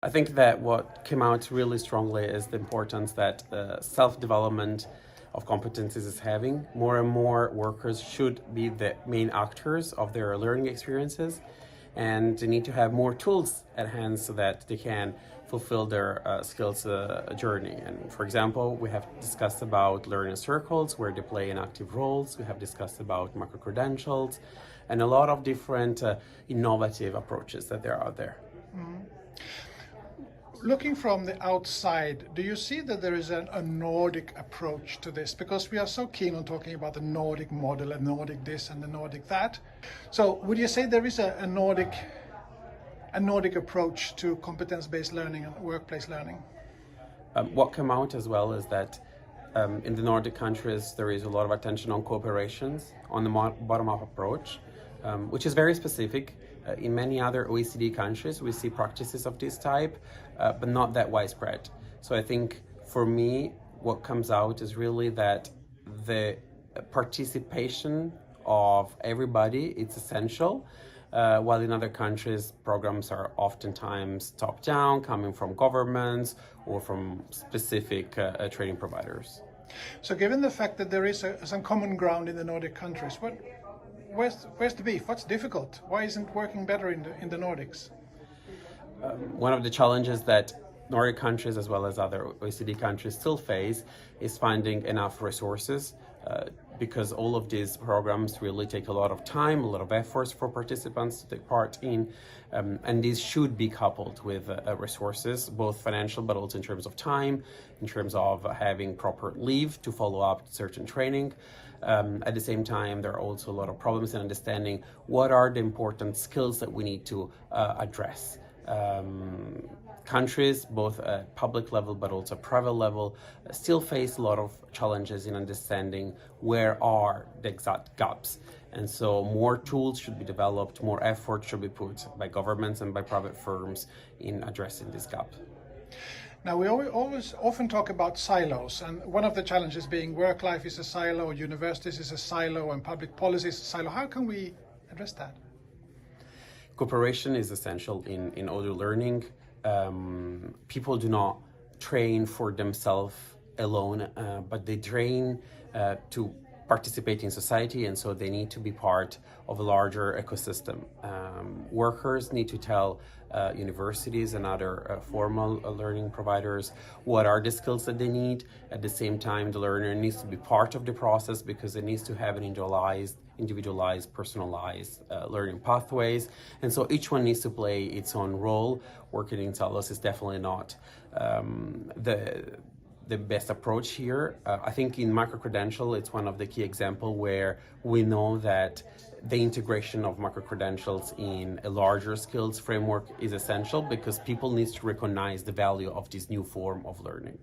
I think that what came out really strongly is the importance that self-development of competencies is having. More and more workers should be the main actors of their learning experiences, and they need to have more tools at hand so that they can fulfill their skills journey. And for example, we have discussed about learning circles where they play an active roles. We have discussed about micro-credentials and a lot of different innovative approaches that are out there. Mm-hmm. Looking from the outside, do you see that there is a Nordic approach to this? Because we are so keen on talking about the Nordic model and Nordic this and the Nordic that. So would you say there is a Nordic approach to competence-based learning and workplace learning? What came out as well is that in the Nordic countries there is a lot of attention on cooperations, on the bottom-up approach, which is very specific. In many other OECD countries, we see practices of this type, but not that widespread. So I think for me, what comes out is really that the participation of everybody is essential, while in other countries, programs are oftentimes top-down, coming from governments or from specific training providers. So given the fact that there is some common ground in the Nordic countries, where's the beef? What's difficult? Why isn't it working better in the Nordics? One of the challenges that Nordic countries as well as other OECD countries still face is finding enough resources, because all of these programs really take a lot of time, a lot of efforts for participants to take part in, and these should be coupled with resources, both financial but also in terms of time, in terms of having proper leave to follow up certain training. At the same time, there are also a lot of problems in understanding what are the important skills that we need to address. Countries, both at public level but also private level, still face a lot of challenges in understanding where are the exact gaps. And so more tools should be developed, more effort should be put by governments and by private firms in addressing this gap. Now, we always often talk about silos, and one of the challenges being work life is a silo, universities is a silo, and public policy is a silo. How can we address that? Cooperation is essential in audio learning. People do not train for themselves alone, but they train to participate in society, and so they need to be part of a larger ecosystem. Workers need to tell universities and other formal learning providers what are the skills that they need. At the same time, the learner needs to be part of the process because it needs to have an individualized, personalized learning pathways. And so each one needs to play its own role. Working in silos is definitely not the best approach here. I think in micro-credential, it's one of the key examples where we know that the integration of micro-credentials in a larger skills framework is essential because people need to recognize the value of this new form of learning.